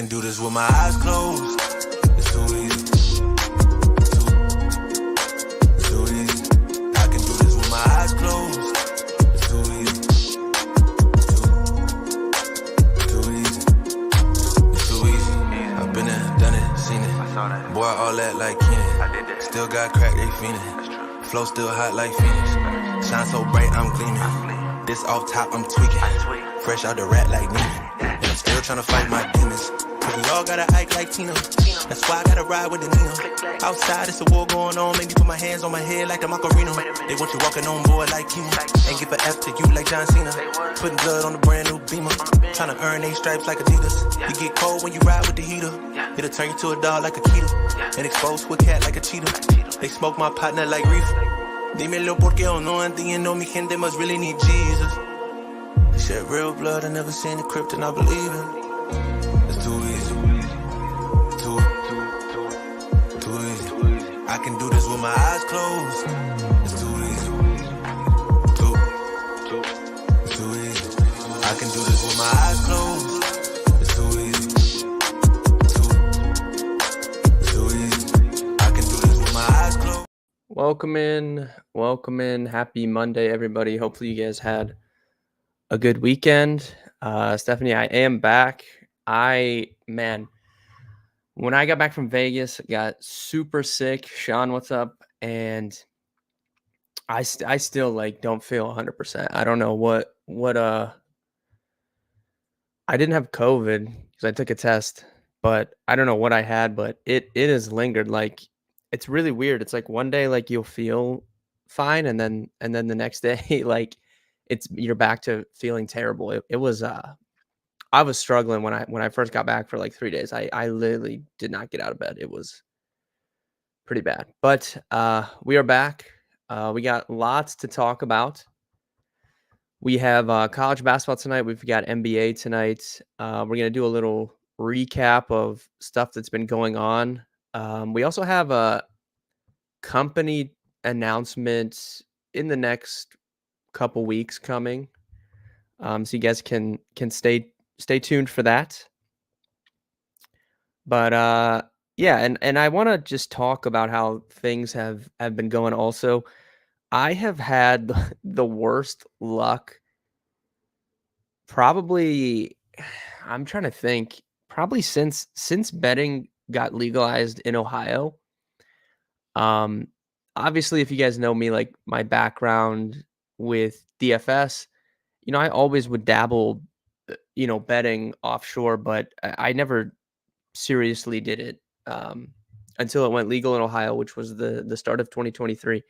can do this with my eyes closed. It's too easy. Too easy. I can do this with my eyes closed. It's too easy. Too easy. It's too easy. I've been there, done it, seen it. I saw that. Boy, all that like Kenny. I did that. Still got crack, they fiendin'. Flow still hot like Phoenix. Shine so bright, I'm gleaming. This off top, I'm tweaking. Fresh out the rat like Neiman. And I'm still trying to fight my demons. Cause we all gotta act like Tina. That's why I gotta ride with the Nina. Outside, it's a war going on. Make me put my hands on my head like the Macarena. They want you walking on board like Tina. Ain't give a F to you like John Cena. Putting blood on the brand new Beamer. Trying to earn 8 stripes like Adidas. You get cold when you ride with the heater. It'll turn you to a dog like a Keeta. And expose to a cat like a cheetah. They smoke my partner like reefer. Dímelo porque o no entiendo. Mi gente must really need Jesus. They shed real blood, I never seen the crypt and I believe it. It's too easy. Too easy. I can do this with my eyes closed. It's too easy. Too easy. I can do this with my eyes closed. It's too easy. Too easy. I can do this with my eyes closed. Welcome in. Happy Monday, everybody. Hopefully you guys had a good weekend. Stephanie, I am back. When I got back from Vegas, I got super sick. Sean, what's up? And I still don't feel 100%. I don't know what I didn't have COVID because I took a test, but I don't know what I had, but it has lingered. It's really weird. It's like one day you'll feel fine, and then the next day you're back to feeling terrible. It was I was struggling when I first got back for 3 days. I literally did not get out of bed. It was pretty bad. But we are back. We got lots to talk about. We have college basketball tonight. We've got NBA tonight. We're going to do a little recap of stuff that's been going on. We also have a company announcement in the next couple weeks coming. So you guys can stay tuned for that. But yeah, and I want to just talk about how things have been going also. I have had the worst luck probably, I'm trying to think, probably since betting got legalized in Ohio. Obviously, if you guys know me, my background with DFS, I always would dabble, betting offshore, but I never seriously did it until it went legal in Ohio, which was the start of 2023.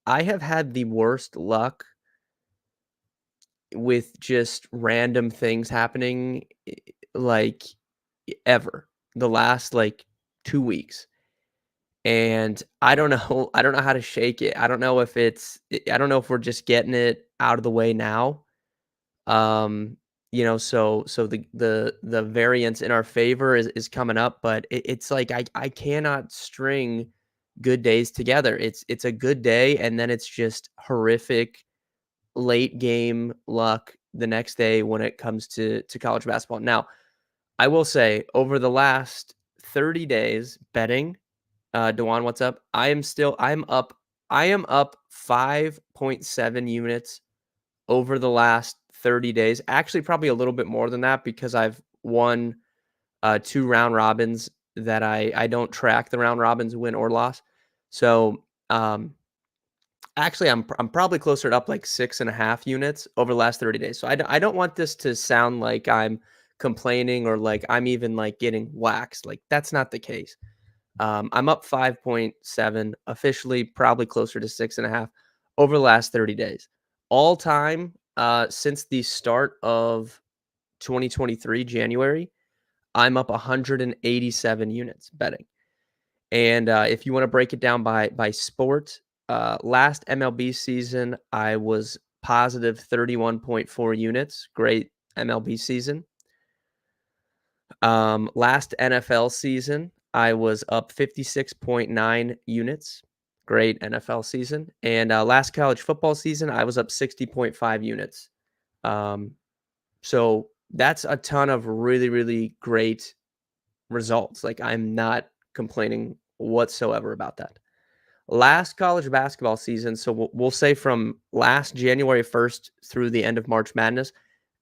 I have had the worst luck with just random things happening ever the last 2 weeks. And I don't know how to shake it. I don't know if we're just getting it out of the way now. So the variance in our favor is coming up, but it's I cannot string good days together. It's a good day and then it's just horrific late game luck the next day when it comes to college basketball. Now, I will say over the last 30 days betting, Dewan, what's up? I am up 5.7 units over the last 30 days. Actually, probably a little bit more than that because I've won 2 round robins that I don't track the round robins win or loss. So actually I'm probably closer to up 6.5 units over the last 30 days. So I don't want this to sound like I'm complaining or I'm even getting waxed. That's not the case. I'm up 5.7 officially, probably closer to 6.5 over the last 30 days. All time since the start of 2023, January, I'm up 187 units betting. And if you want to break it down by sport, last MLB season, I was positive 31.4 units. Great MLB season. Last NFL season, I was up 56.9 units. Great NFL season. And last college football season, I was up 60.5 units. So that's a ton of really, really great results. Like, I'm not complaining whatsoever about that. Last college basketball season, so we'll say from last January 1st through the end of March Madness,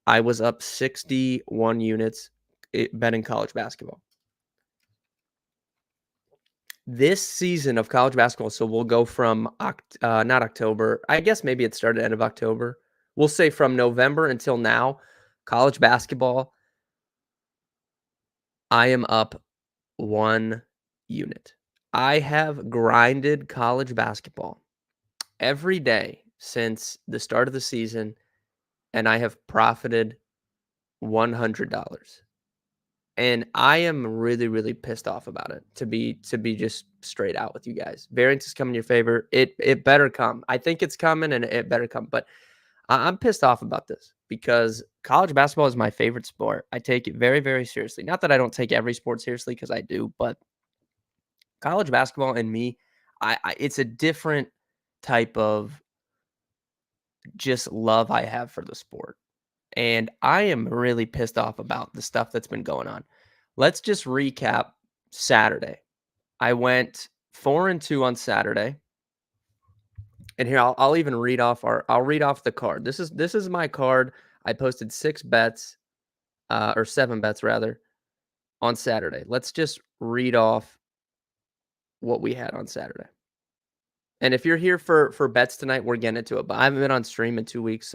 I was up 61 units betting college basketball. This season of college basketball, so we'll go from not October. I guess maybe it started end of October. We'll say from November until now, college basketball, I am up 1 unit. I have grinded college basketball every day since the start of the season, and I have profited $100. And I am really, really pissed off about it, to be just straight out with you guys. Variance is coming in your favor. It better come. I think it's coming, and it better come. But I'm pissed off about this because college basketball is my favorite sport. I take it very, very seriously. Not that I don't take every sport seriously, because I do, but college basketball and me, it's a different type of just love I have for the sport. And I am really pissed off about the stuff that's been going on. Let's just recap Saturday. I went 4-2 on Saturday. And here I'll even read off I'll read off the card. This is my card. I posted 6 bets, or 7 bets rather, on Saturday. Let's just read off what we had on Saturday. And if you're here for bets tonight, we're getting into it. But I haven't been on stream in 2 weeks,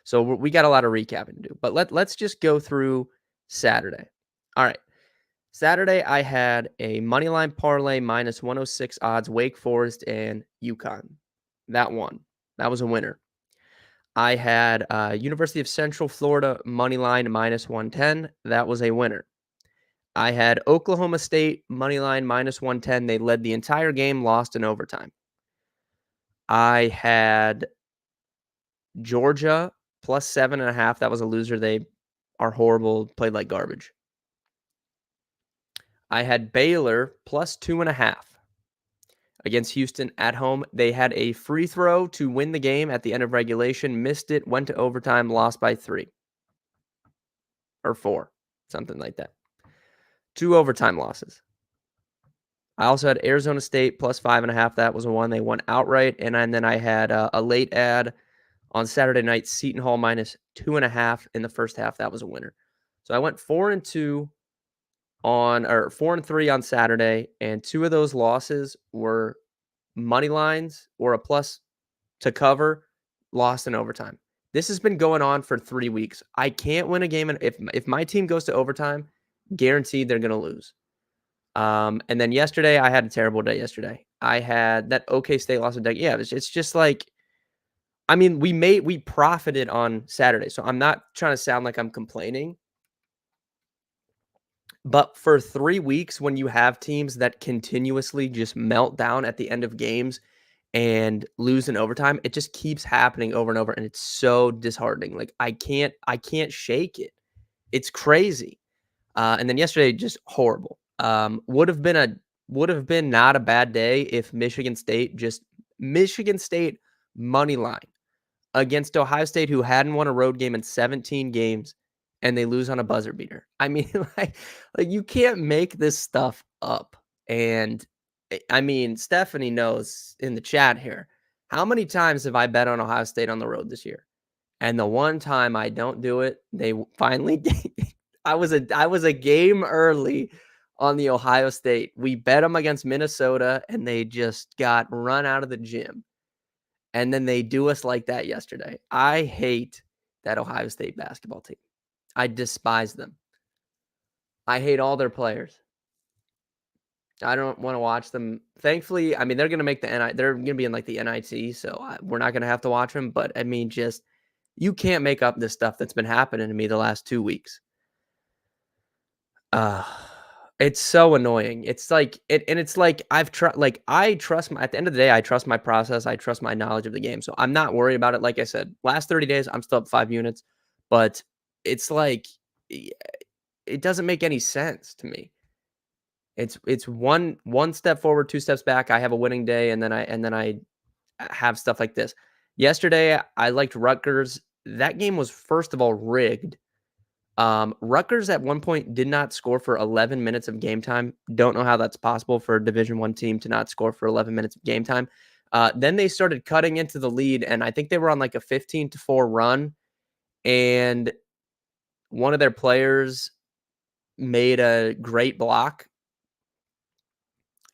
so we got a lot of recapping to do. But let's just go through Saturday. All right. Saturday, I had a moneyline parlay minus 106 odds, Wake Forest and UConn. That won. That was a winner. I had University of Central Florida moneyline minus 110. That was a winner. I had Oklahoma State moneyline minus 110. They led the entire game, lost in overtime. I had Georgia plus 7.5. That was a loser. They are horrible, played like garbage. I had Baylor plus 2.5 against Houston at home. They had a free throw to win the game at the end of regulation, missed it, went to overtime, lost by 3 or 4, something like that. 2 overtime losses. I also had Arizona State plus 5.5. That was a one. They won outright. And then I had a late ad on Saturday night, Seton Hall minus 2.5 in the first half. That was a winner. So I went 4-2 or 4-3 on Saturday, and 2 of those losses were money lines or a plus to cover, lost in overtime. This has been going on for 3 weeks. I can't win a game, and if my team goes to overtime, guaranteed they're going to lose. And then yesterday, I had a terrible day yesterday. I had that OK State loss of deck. Yeah, it's just like, I mean, we profited on Saturday, so I'm not trying to sound like I'm complaining. But for 3 weeks, when you have teams that continuously just melt down at the end of games and lose in overtime, it just keeps happening over and over, and it's so disheartening. Like, I can't shake it. It's crazy. And then yesterday, just horrible. Would have been not a bad day if Michigan State money line against Ohio State, who hadn't won a road game in 17 games, and they lose on a buzzer beater. I mean, like you can't make this stuff up. And I mean, Stephanie knows in the chat here, how many times have I bet on Ohio State on the road this year? And the one time I don't do it, they finally I was a game early on the Ohio State. We bet them against Minnesota, and they just got run out of the gym. And then they do us like that yesterday. I hate that Ohio State basketball team. I despise them. I hate all their players. I don't want to watch them. Thankfully, I mean, they're going to make they're going to be in like the NIT, so we're not going to have to watch them. But I mean, just, you can't make up this stuff that's been happening to me the last 2 weeks. It's so annoying. It's like it's like I trust at the end of the day, I trust my process. I trust my knowledge of the game. So I'm not worried about it. Like I said, last 30 days, I'm still up 5 units, but it's like, it doesn't make any sense to me. It's one step forward, 2 steps back. I have a winning day, and then I have stuff like this. Yesterday, I liked Rutgers. That game was, first of all, rigged. Rutgers at one point did not score for 11 minutes of game time. Don't know how that's possible for a Division I team to not score for 11 minutes of game time. Then they started cutting into the lead, and I think they were on like a 15-4 run. And one of their players made a great block,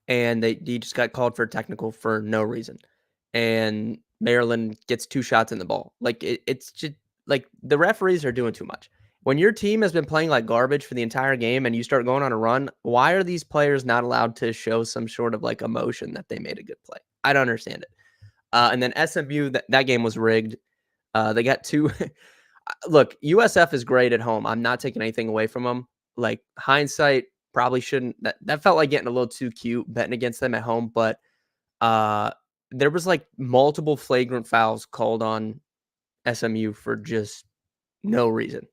and he just got called for a technical for no reason. And Maryland gets 2 shots in the ball. Like it's just like the referees are doing too much. When your team has been playing like garbage for the entire game and you start going on a run, why are these players not allowed to show some sort of like emotion that they made a good play? I don't understand it. And then SMU, that game was rigged. They got 2 look, USF is great at home. I'm not taking anything away from them. Like hindsight, probably shouldn't. That felt like getting a little too cute betting against them at home. But uh, there was like multiple flagrant fouls called on SMU for just no reason.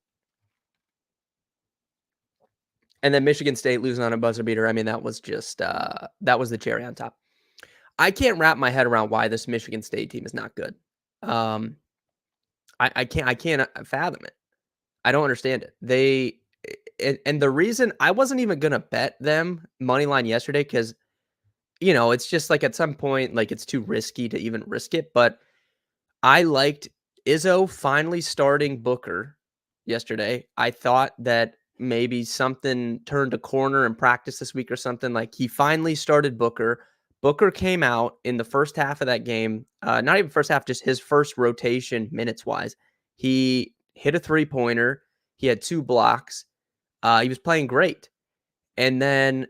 And then Michigan State losing on a buzzer beater. I mean, that was just that was the cherry on top. I can't wrap my head around why this Michigan State team is not good. I can't fathom it. I don't understand it. And the reason I wasn't even gonna bet them money line yesterday because it's just like at some point, like it's too risky to even risk it. But I liked Izzo finally starting Booker yesterday. I thought that maybe something turned a corner in practice this week or something. Like he finally started Booker. Booker came out in the first half of that game, not even first half, just his first rotation minutes wise. He hit a 3-pointer. He had 2 blocks. He was playing great. And then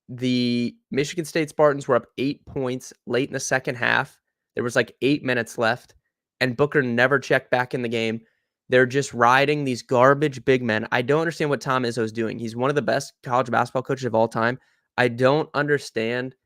the Michigan State Spartans were up 8 points late in the second half. There was like 8 minutes left, and Booker never checked back in the game. They're just riding these garbage big men. I don't understand what Tom Izzo is doing. He's one of the best college basketball coaches of all time. I don't understand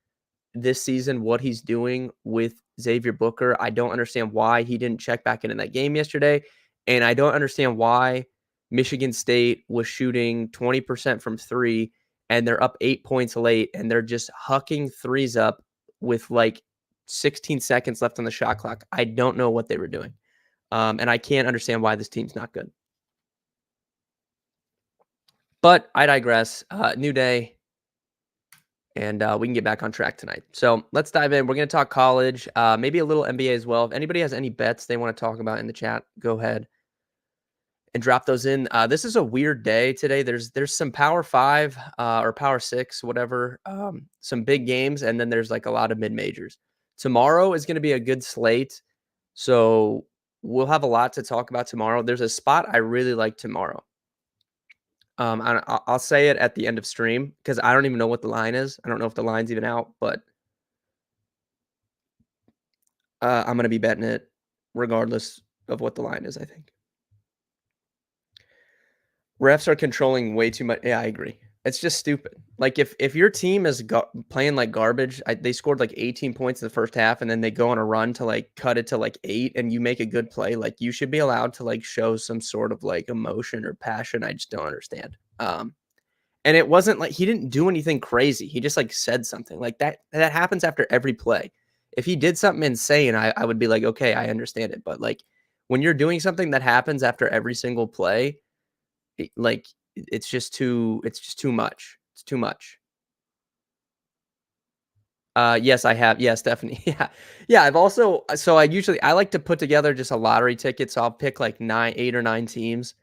this season what he's doing with Xavier Booker. I don't understand why he didn't check back in that game yesterday, and I don't understand why Michigan State was shooting 20% from 3 and they're up 8 points late and they're just hucking threes up with like 16 seconds left on the shot clock. I don't know what they were doing. And I can't understand why this team's not good. But I digress. New day, and we can get back on track tonight. So let's dive in. We're going to talk college, maybe a little NBA as well. If anybody has any bets they want to talk about in the chat, go ahead and drop those in. This is a weird day today. There's some Power 5 or Power 6, whatever, some big games, and then there's like a lot of mid-majors. Tomorrow is going to be a good slate, so we'll have a lot to talk about tomorrow. There's a spot I really like tomorrow. I'll say it at the end of stream because I don't even know what the line is. I don't know if the line's even out, but I'm going to be betting it regardless of what the line is, I think. Refs are controlling way too much. Yeah, I agree. It's just stupid. Like if your team is playing like garbage, they scored like 18 points in the first half, and then they go on a run to like cut it to like 8, and you make a good play. Like you should be allowed to like show some sort of like emotion or passion. I just don't understand. And it wasn't like he didn't do anything crazy. He just like said something like that. That happens after every play. If he did something insane, I would be like, okay, I understand it. But like when you're doing something that happens after every single play, it's just too much. It's too much. Yes, I have. Yes, definitely. Yeah. Yeah, I've also so I like to put together just a lottery ticket, so I'll pick like 8 or 9 teams.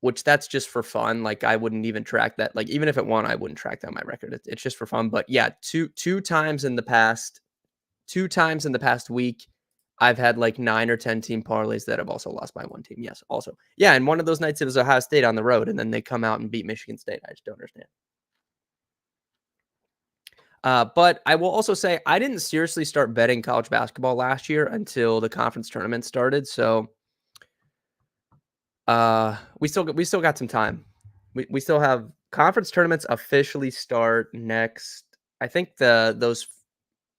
Which that's just for fun. Like I wouldn't even track that. Like even if it won, I wouldn't track that on my record. It's just for fun. But yeah, two times in the past week, I've had like 9 or 10 team parlays that have also lost by 1 team. Yes, also. Yeah, and one of those nights it was Ohio State on the road, and then they come out and beat Michigan State. I just don't understand. But I will also say I didn't seriously start betting college basketball last year until the conference tournament started. So we still got some time. We still have conference tournaments officially start next. I think those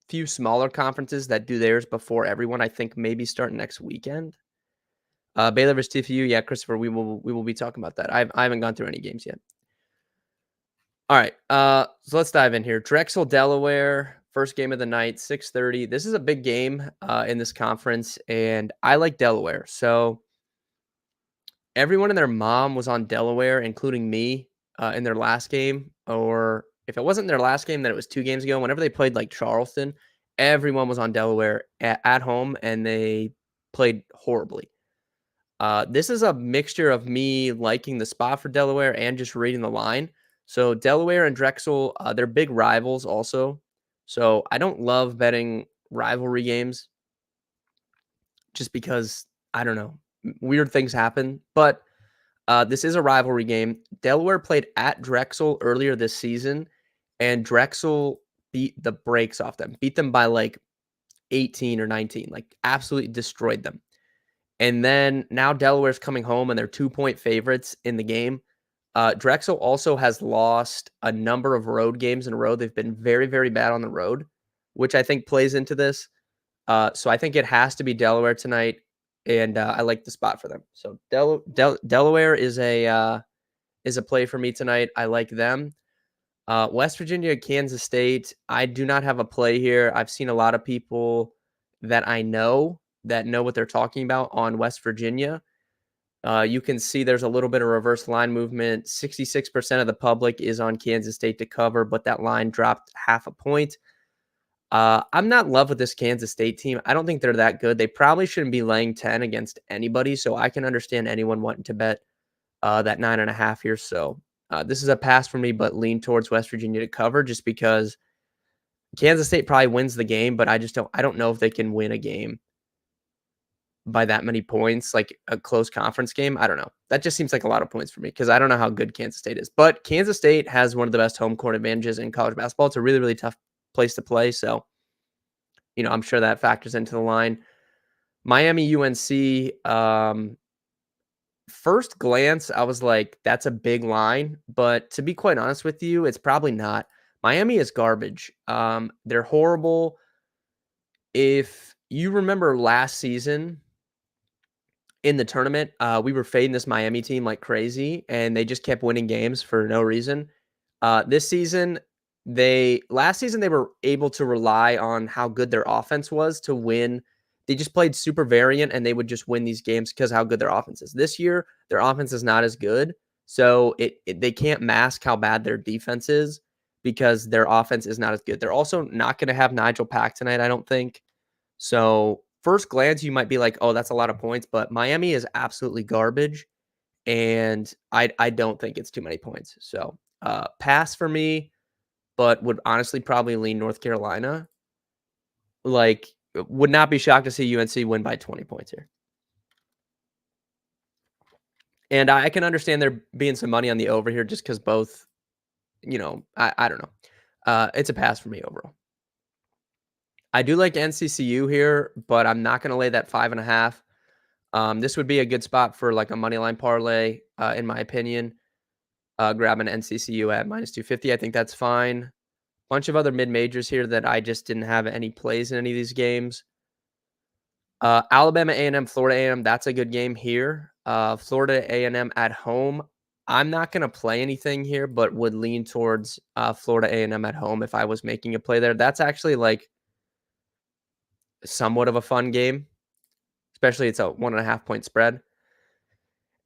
few smaller conferences that do theirs before everyone, I think maybe start next weekend. Baylor versus TCU, yeah, Christopher, we will be talking about that. I haven't gone through any games yet. All right, so let's dive in here. Drexel, Delaware, first game of the night, 6:30. This is a big game in this conference, and I like Delaware. So, everyone and their mom was on Delaware, including me, in their last game, or if it wasn't their last game, then it was 2 games ago. Whenever they played, like, Charleston, everyone was on Delaware at home, and they played horribly. This is a mixture of me liking the spot for Delaware and just reading the line. So Delaware and Drexel, they're big rivals also. So I don't love betting rivalry games just because, I don't know, weird things happen. But this is a rivalry game. Delaware played at Drexel earlier this season, and Drexel beat the brakes off them, beat them by like 18 or 19, like absolutely destroyed them. And then now Delaware's coming home and they're 2-point favorites in the game. Drexel also has lost a number of road games in a row. They've been very, very bad on the road, which I think plays into this. So I think it has to be Delaware tonight, and I like the spot for them. So Delaware is a play for me tonight. I like them. West Virginia, Kansas State. I do not have a play here. I've seen a lot of people that I know that know what they're talking about on West Virginia. You can see there's a little bit of reverse line movement. 66% of the public is on Kansas State to cover, but that line dropped half a point. I'm not in love with this Kansas State team. I don't think they're that good. They probably shouldn't be laying 10 against anybody, so I can understand anyone wanting to bet that 9.5 here. So this is a pass for me, but lean towards West Virginia to cover just because Kansas State probably wins the game, but I don't know if they can win a game by that many points, like a close conference game. I don't know. That just seems like a lot of points for me because I don't know how good Kansas State is. But Kansas State has one of the best home court advantages in college basketball. It's a really, really tough place to play. So, I'm sure that factors into the line. Miami UNC, first glance, I was like, that's a big line. But to be quite honest with you, it's probably not. Miami is garbage. They're horrible. If you remember last season, in the tournament, we were fading this Miami team like crazy, and they just kept winning games for no reason. This season, last season they were able to rely on how good their offense was to win. They just played super variant, and they would just win these games because how good their offense is. This year, their offense is not as good, so they can't mask how bad their defense is because their offense is not as good. They're also not going to have Nigel Pack tonight, I don't think. So first glance, you might be like, "Oh, that's a lot of points," but Miami is absolutely garbage, and I don't think it's too many points. So pass for me, but would honestly probably lean North Carolina. Like, would not be shocked to see UNC win by 20 points here. And I can understand there being some money on the over here just because both, I don't know. It's a pass for me overall. I do like NCCU here, but I'm not going to lay that 5.5. This would be a good spot for like a money line parlay, in my opinion. Grab an NCCU at -250. I think that's fine. Bunch of other mid majors here that I just didn't have any plays in any of these games. Alabama A&M, Florida A&M. That's a good game here. Florida A&M at home. I'm not going to play anything here, but would lean towards Florida A&M at home if I was making a play there. That's actually like somewhat of a fun game, especially it's a 1.5 point spread.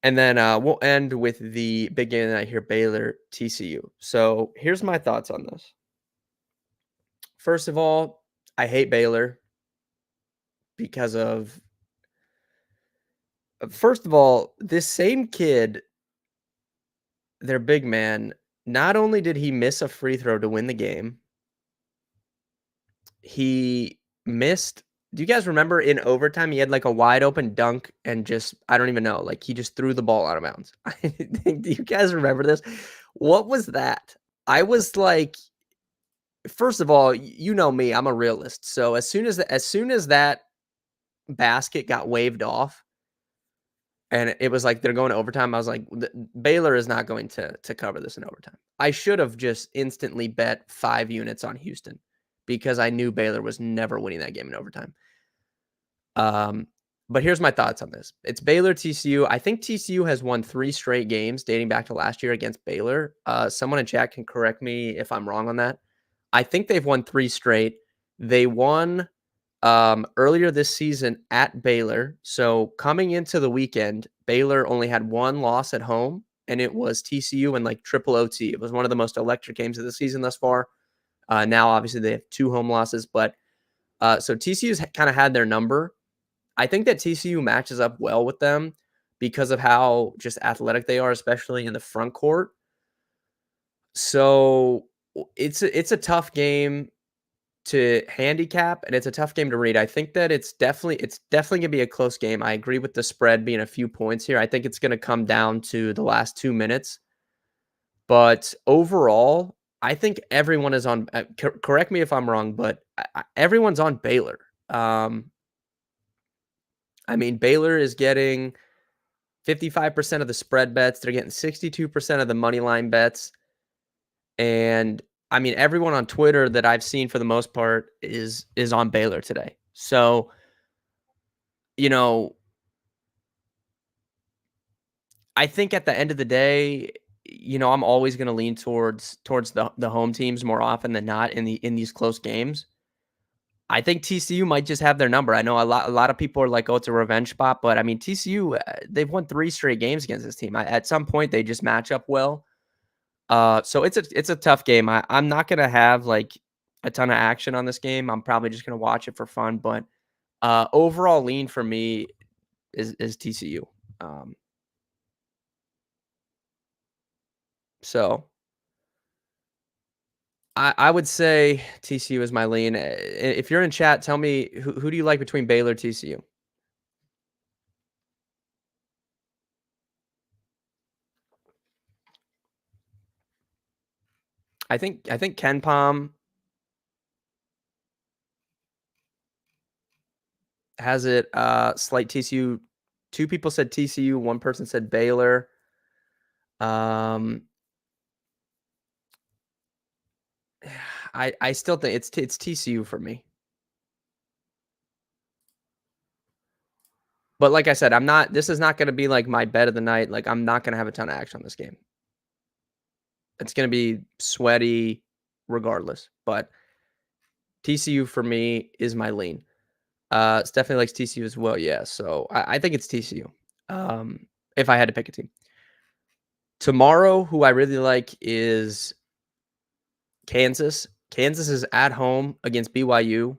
And then we'll end with the big game tonight here, Baylor TCU. So here's my thoughts on this. First of all, I hate Baylor because of, first of all, this same kid, their big man, not only did he miss a free throw to win the game, he missed. Do you guys remember in overtime he had like a wide open dunk and just, I don't even know, like he just threw the ball out of bounds. Do you guys remember this? What was that? I was like, first of all, you know me, I'm a realist. So as soon as that basket got waved off and it was like they're going to overtime, I was like, Baylor is not going to cover this in overtime. I should have just instantly bet 5 units on Houston because I knew Baylor was never winning that game in overtime. But here's my thoughts on this. It's Baylor TCU. I think TCU has won 3 straight games dating back to last year against Baylor. Someone in chat can correct me if I'm wrong on that. I think they've won 3 straight. They won earlier this season at Baylor. So coming into the weekend, Baylor only had one loss at home, and it was TCU in like triple OT. It was one of the most electric games of the season thus far. Now, obviously, they have two home losses, but so TCU's kind of had their number. I think that TCU matches up well with them because of how just athletic they are, especially in the front court. So it's a tough game to handicap, and it's a tough game to read. I think that it's definitely gonna be a close game. I agree with the spread being a few points here. I think it's gonna come down to the last 2 minutes. But overall, I think everyone is on correct me if I'm wrong, but everyone's on Baylor. Um, I mean, Baylor is getting 55% of the spread bets. They're getting 62% of the money line bets. And I mean, everyone on Twitter that I've seen for the most part is on Baylor today. So, you know, I think at the end of the day, I'm always going to lean towards the home teams more often than not in these close games. I think TCU might just have their number. I know a lot of people are like, "Oh, it's a revenge spot," but I mean, TCU, they've won 3 straight games against this team. At some point, they just match up well. So it's a tough game. I'm not gonna have like a ton of action on this game. I'm probably just gonna watch it for fun. But overall lean for me is TCU. Um, so I would say TCU is my lean. If you're in chat, tell me who do you like between Baylor TCU? I think Ken Palm has it. Slight TCU. Two people said TCU. One person said Baylor. Um, I still think it's TCU for me. But like I said, I'm not this is not gonna be like my bet of the night. Like, I'm not gonna have a ton of action on this game. It's gonna be sweaty regardless, but TCU for me is my lean. Stephanie likes TCU as well, yeah, so I think it's TCU, if I had to pick a team. Tomorrow, who I really like is Kansas. Kansas is at home against BYU.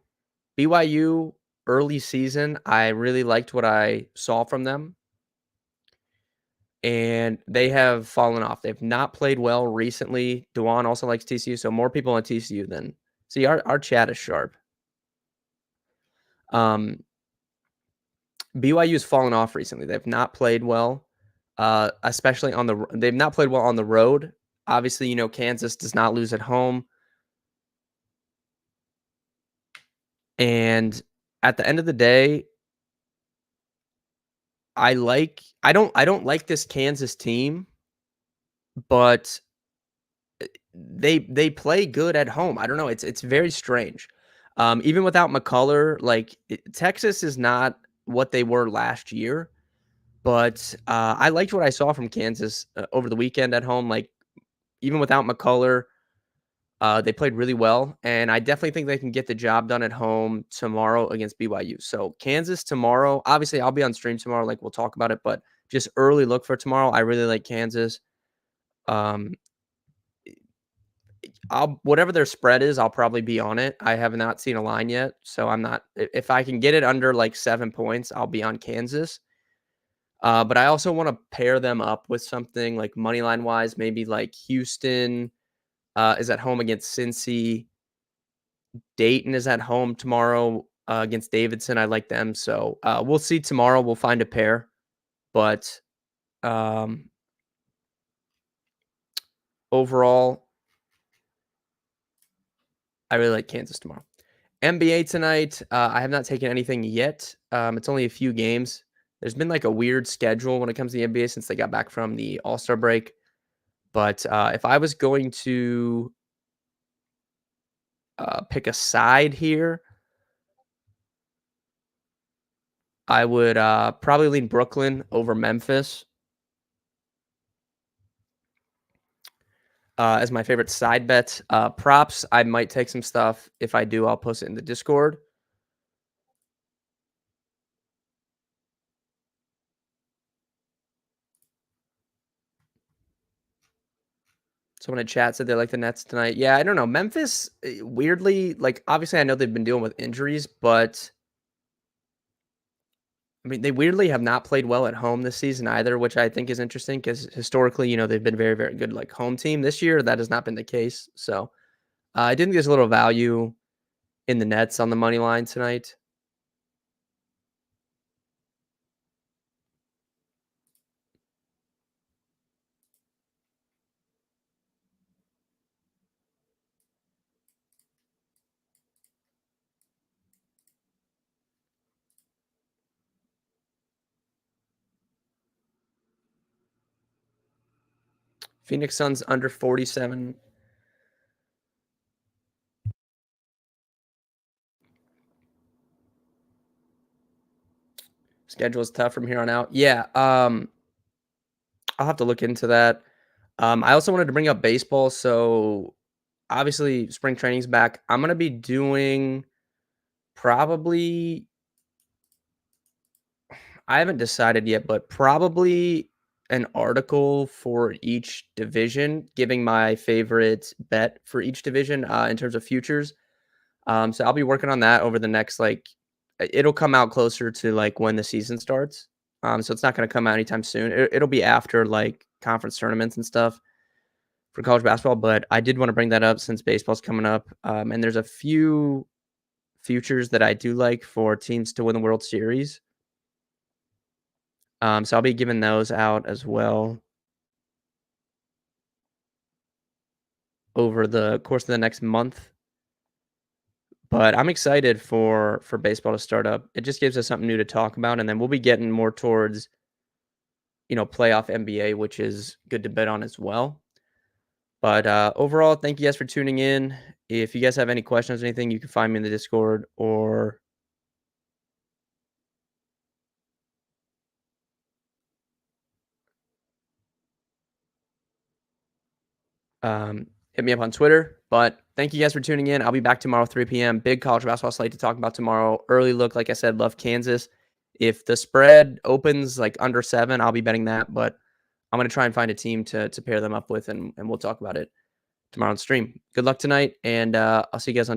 BYU, early season, I really liked what I saw from them. And they have fallen off. They've not played well recently. Dewan also likes TCU, so more people on TCU than see our chat is sharp. Um, BYU's fallen off recently. They've not played well, especially they've not played well on the road. Obviously, Kansas does not lose at home. And at the end of the day, I don't like this Kansas team, but they play good at home. I don't know. It's very strange. Even without McCullough, like Texas is not what they were last year. But I liked what I saw from Kansas over the weekend at home. Like even without McCullough, they played really well, and I definitely think they can get the job done at home tomorrow against BYU. So Kansas tomorrow. Obviously, I'll be on stream tomorrow. Like we'll talk about it, but just early look for tomorrow. I really like Kansas. Um, I'll whatever their spread is, I'll probably be on it. I have not seen a line yet, so I'm not. If I can get it under like 7 points, I'll be on Kansas. But I also want to pair them up with something like money line wise, maybe like Houston is at home against Cincy. Dayton is at home tomorrow against Davidson. I like them, so we'll see tomorrow. We'll find a pair, but um, overall, I really like Kansas tomorrow. NBA tonight, I have not taken anything yet. It's only a few games. There's been like a weird schedule when it comes to the NBA since they got back from the All-Star break. But if I was going to pick a side here, I would probably lean Brooklyn over Memphis as my favorite side bet. Props, I might take some stuff. If I do, I'll post it in the Discord. Someone in chat said they like the Nets tonight. Yeah, I don't know. Memphis, weirdly, like obviously I know they've been dealing with injuries, but I mean they weirdly have not played well at home this season either, which I think is interesting because historically, they've been very, very good like home team. This year, that has not been the case. So I did think there's a little value in the Nets on the money line tonight. Phoenix Suns under 47. Schedule is tough from here on out. Yeah, I'll have to look into that. I also wanted to bring up baseball. So obviously, spring training's back. I'm gonna be doing probably. I haven't decided yet, but probably an article for each division, giving my favorite bet for each division in terms of futures. So I'll be working on that over the next it'll come out closer to like when the season starts. So it's not going to come out anytime soon. It'll be after like conference tournaments and stuff for college basketball. But I did want to bring that up since baseball's coming up, and there's a few futures that I do like for teams to win the World Series. So I'll be giving those out as well over the course of the next month. But I'm excited for baseball to start up. It just gives us something new to talk about, and then we'll be getting more towards playoff NBA, which is good to bet on as well. But overall, thank you guys for tuning in. If you guys have any questions or anything, you can find me in the Discord or hit me up on Twitter. But thank you guys for tuning in. I'll be back tomorrow, 3 p.m. Big college basketball slate to talk about tomorrow. Early look, like I said, love Kansas. If the spread opens like under 7, I'll be betting that. But I'm going to try and find a team to pair them up with, and we'll talk about it tomorrow on stream. Good luck tonight, and I'll see you guys on